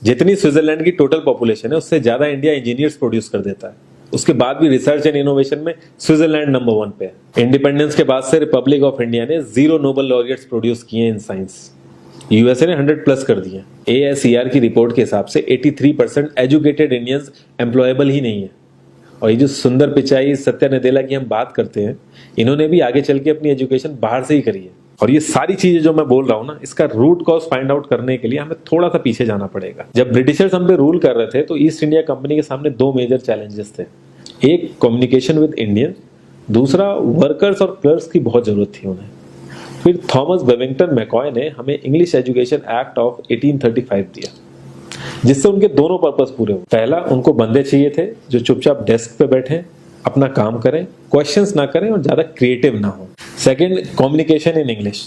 जितनी स्विट्जरलैंड की total population है उससे ज्यादा इंडिया इंजीनियर्स प्रोड्यूस कर देता है। उसके बाद भी रिसर्च एंड इनोवेशन में स्विट्जरलैंड नंबर 1 पे है। इंडिपेंडेंस के बाद से रिपब्लिक ऑफ इंडिया ने 0 नोबेल लॉरियट्स प्रोड्यूस किए इन साइंस। यूएसए ने 100+ कर दिए। ASER की रिपोर्ट के हिसाब से 83% एजुकेटेड इंडियंस एम्प्लॉयबल ही नहीं है। और ये जो सुंदर पिचाई सत्या नदेला की हम बात करते हैं, इन्होंने भी आगे चल के अपनी एजुकेशन बाहर से ही करी है। और ये सारी चीजें जो मैं बोल रहा हूँ ना, इसका रूट कॉज फाइंड आउट करने के लिए हमें थोड़ा सा पीछे जाना पड़ेगा। जब ब्रिटिशर्स हम पे रूल कर रहे थे तो ईस्ट इंडिया कंपनी के सामने 2 मेजर चैलेंजेस थे। एक कम्युनिकेशन विद इंडियन, दूसरा वर्कर्स और क्लर्क्स की बहुत जरूरत थी उन्हें। फिर थॉमस बेविंगटन मैकॉय ने हमें इंग्लिश एजुकेशन एक्ट ऑफ 1835 दिया, जिससे उनके दोनों पर्पस पूरे हुए। पहला, उनको बंदे चाहिए थे जो चुपचाप डेस्क पे बैठे अपना काम करें, क्वेश्चंस ना करें और ज्यादा क्रिएटिव ना हो। Second, communication in English.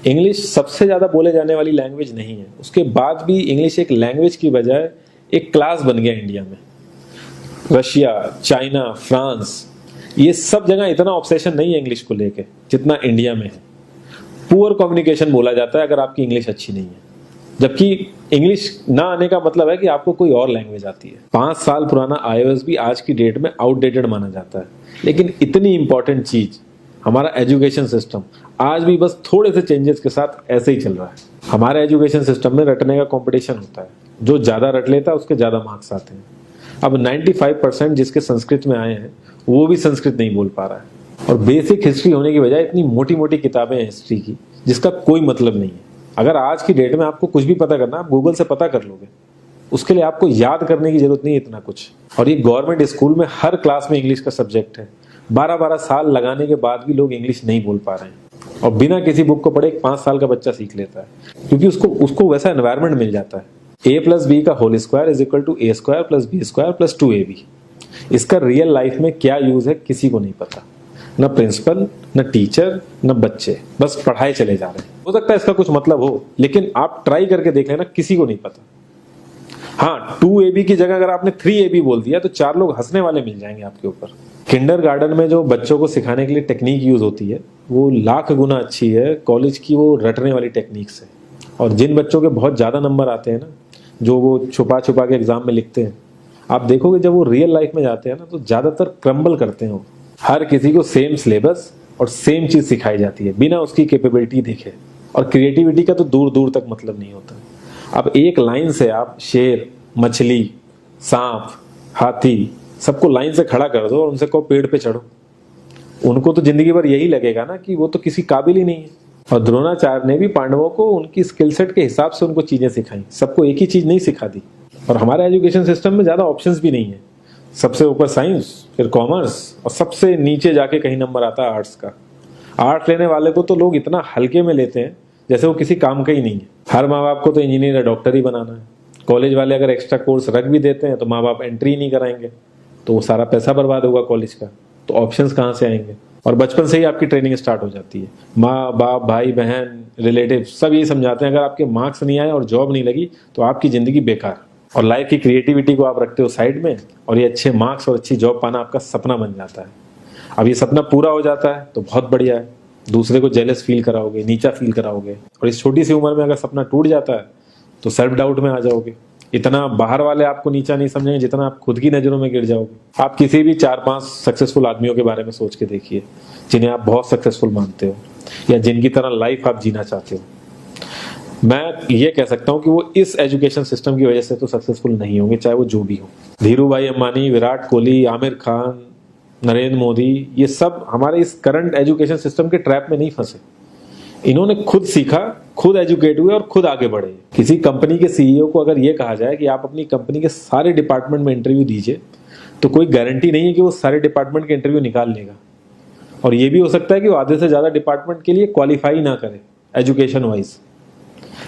English सबसे ज्यादा बोले जाने वाली लैंग्वेज नहीं है, उसके बाद भी इंग्लिश एक लैंग्वेज की बजाय एक क्लास बन गया इंडिया में। रशिया, चाइना, फ्रांस, ये सब जगह इतना ऑब्सेशन नहीं है इंग्लिश को लेके जितना इंडिया में है। पुअर कम्युनिकेशन बोला जाता है अगर आपकी इंग्लिश अच्छी नहीं है, जबकि इंग्लिश ना आने का मतलब है कि आपको कोई और लैंग्वेज आती है। 5 साल पुराना iOS भी आज की डेट में आउटडेटेड माना जाता है। लेकिन इतनी इंपॉर्टेंट चीज हमारा एजुकेशन सिस्टम आज भी बस थोड़े से चेंजेस के साथ ऐसे ही चल रहा है। हमारे एजुकेशन सिस्टम में रटने का कंपटीशन होता है, जो ज्यादा रट लेता है उसके ज्यादा मार्क्स आते हैं। अब 95% जिसके संस्कृत में आए हैं वो भी संस्कृत नहीं बोल पा रहा है। और बेसिक हिस्ट्री होने की बजाय इतनी मोटी मोटी किताबें हैं हिस्ट्री की जिसका कोई मतलब नहीं है। अगर आज की डेट में आपको कुछ भी पता करना, आप गूगल से पता कर लोगे। उसके लिए आपको याद करने की जरूरत नहीं है इतना कुछ। और ये गवर्नमेंट स्कूल में हर क्लास में इंग्लिश का सब्जेक्ट है। 12-12 साल लगाने के बाद भी लोग इंग्लिश नहीं बोल पा रहे हैं। और बिना किसी बुक को पढ़े एक 5 साल का बच्चा सीख लेता है, क्योंकि उसको वैसा एनवायरमेंट मिल जाता है। A+B का whole square is equal to A² + B² + 2AB। इसका रियल लाइफ में क्या यूज है किसी को नहीं पता, न प्रिंसिपल, न टीचर, न बच्चे, बस पढ़ाई चले जा रहे हैं। हो सकता है इसका कुछ मतलब हो, लेकिन आप ट्राई करके देख लेना, किसी को नहीं पता। हाँ, 2AB की जगह अगर आपने 3AB बोल दिया तो 4 लोग हंसने वाले मिल जाएंगे आपके ऊपर। किंडरगार्टन में जो बच्चों को सिखाने के लिए टेक्निक यूज होती है वो लाख गुना अच्छी है कॉलेज की वो रटने वाली टेक्निक से। और जिन बच्चों के बहुत ज्यादा नंबर आते हैं ना, जो वो छुपा छुपा के एग्जाम में लिखते हैं, आप देखोगे जब वो रियल लाइफ में जाते हैं ना तो ज्यादातर क्रम्बल करते हैं। हर किसी को सेम सिलेबस और सेम चीज सिखाई जाती है बिना उसकी कैपेबिलिटी देखे। और क्रिएटिविटी का तो दूर दूर तक मतलब नहीं होता। अब एक लाइन से आप शेर, मछली, सांप, हाथी सबको लाइन से खड़ा कर दो और उनसे कहो पेड़ पे चढ़ो, उनको तो जिंदगी भर यही लगेगा ना कि वो तो किसी काबिल ही नहीं है। और द्रोणाचार्य ने भी पांडवों को उनकी स्किल सेट के हिसाब से उनको चीजें सिखाई, सबको एक ही चीज नहीं सिखा दी। और हमारे एजुकेशन सिस्टम में ज्यादा ऑप्शंस भी नहीं है। सबसे ऊपर साइंस, फिर कॉमर्स, और सबसे नीचे जाके कहीं नंबर आता है आर्ट्स का। आर्ट्स लेने वाले को तो लोग इतना हल्के में लेते हैं जैसे वो किसी काम का ही नहीं है। हर माँ बाप को तो इंजीनियर या डॉक्टर ही बनाना है। कॉलेज वाले अगर एक्स्ट्रा कोर्स रख भी देते हैं तो माँ बाप एंट्री नहीं कराएंगे, तो वो सारा पैसा बर्बाद होगा कॉलेज का। तो ऑप्शंस कहाँ से आएंगे? और बचपन से ही आपकी ट्रेनिंग स्टार्ट हो जाती है। माँ बाप, भाई बहन, रिलेटिव सब ये समझाते हैं अगर आपके मार्क्स नहीं आए और जॉब नहीं लगी तो आपकी जिंदगी बेकार। और लाइफ की क्रिएटिविटी को आप रखते हो साइड में, और ये अच्छे मार्क्स और अच्छी जॉब पाना आपका सपना बन जाता है। अब ये सपना पूरा हो जाता है तो बहुत बढ़िया है, दूसरे को जेलस फील कराओगे, नीचा फील कराओगे। और इस छोटी सी उम्र में अगर सपना टूट जाता है तो सेल्फ डाउट में आ जाओगे। इतना बाहर वाले आपको नीचा नहीं समझेंगे जितना आप खुद की नजरों में गिर जाओगे। आप किसी भी 4-5 सक्सेसफुल आदमियों के बारे में सोच के देखिए जिन्हें आप बहुत सक्सेसफुल मानते हो या जिनकी तरह लाइफ आप जीना चाहते हो। मैं ये कह सकता हूं कि वो इस एजुकेशन सिस्टम की वजह से तो सक्सेसफुल नहीं होंगे, चाहे वो जो भी हो। धीरू भाई अंबानी, विराट कोहली, आमिर खान, नरेंद्र मोदी, ये सब हमारे इस करंट एजुकेशन सिस्टम के ट्रैप में नहीं फंसे। इन्होंने खुद सीखा, खुद एजुकेट हुए और खुद आगे बढ़े। किसी कंपनी के सीईओ को अगर ये कहा जाए कि आप अपनी कंपनी के सारे डिपार्टमेंट में इंटरव्यू दीजिए, तो कोई गारंटी नहीं है कि वो सारे डिपार्टमेंट के इंटरव्यू निकाल लेगा। और ये भी हो सकता है कि वो आधे से ज्यादा डिपार्टमेंट के लिए क्वालिफाई ना करे एजुकेशन वाइज,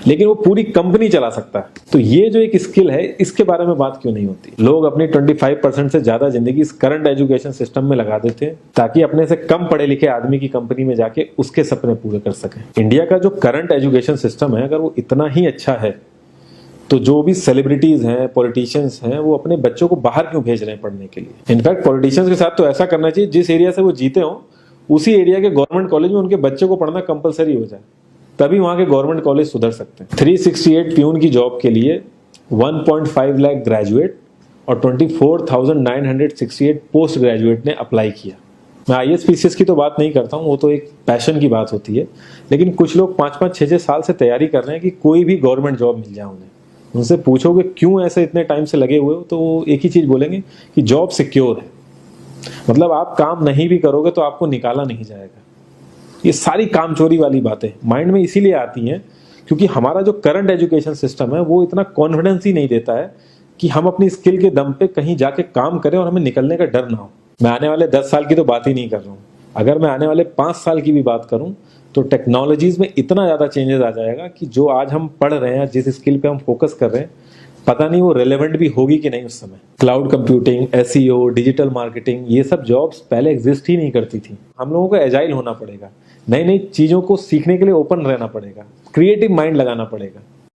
लेकिन वो पूरी कंपनी चला सकता है। तो ये जो एक स्किल है, इसके बारे में बात क्यों नहीं होती? लोग अपनी 25% से ज्यादा जिंदगी इस करंट एजुकेशन सिस्टम में लगा देते हैं ताकि अपने से कम पढ़े लिखे आदमी की कंपनी में जाके उसके सपने पूरे कर सकें। इंडिया का जो करंट एजुकेशन सिस्टम है, अगर वो इतना ही अच्छा है तो जो भी सेलिब्रिटीज हैं, पॉलिटिशियंस हैं, वो अपने बच्चों को बाहर क्यों भेज रहे हैं पढ़ने के लिए? इनफैक्ट पॉलिटिशियंस के साथ तो ऐसा करना चाहिए जिस एरिया से वो जीते हो उसी एरिया के गवर्नमेंट कॉलेज में उनके बच्चे को पढ़ना कंपलसरी हो जाए, तभी वहां के गवर्नमेंट कॉलेज सुधर सकते हैं। 368 प्यून की जॉब के लिए 1.5 लाख ग्रेजुएट और 24,968 पोस्ट ग्रेजुएट ने अप्लाई किया। मैं IAS PCS की तो बात नहीं करता हूँ, वो तो एक पैशन की बात होती है, लेकिन कुछ लोग 5-5, 6-6 साल से तैयारी कर रहे हैं कि कोई भी गवर्नमेंट जॉब मिल जाए उन्हें। उनसे पूछोगे क्यों ऐसे इतने टाइम से लगे हुए हो, तो वो एक ही चीज़ बोलेंगे कि जॉब सिक्योर है। मतलब आप काम नहीं भी करोगे तो आपको निकाला नहीं जाएगा। ये सारी कामचोरी वाली बातें माइंड में इसीलिए आती हैं क्योंकि हमारा जो करंट एजुकेशन सिस्टम है वो इतना कॉन्फिडेंस ही नहीं देता है कि हम अपनी स्किल के दम पे कहीं जाके काम करें और हमें निकलने का डर ना हो। मैं आने वाले 10 साल की तो बात ही नहीं कर रहा हूँ, अगर मैं आने वाले 5 साल की भी बात करूँ तो टेक्नोलॉजीज में इतना ज़्यादा चेंजेस आ जाएगा कि जो आज हम पढ़ रहे हैं, जिस स्किल पे हम फोकस कर रहे हैं, पता नहीं वो रेलेवेंट भी होगी कि नहीं उस समय। Cloud computing, SEO, digital marketing, ये सब जॉब्स पहले एग्जिस्ट ही नहीं करती थी। हम लोगों को एजाइल होना पड़ेगा, नई नई चीज़ों को सीखने के लिए ओपन रहना पड़ेगा, क्रिएटिव माइंड लगाना पड़ेगा।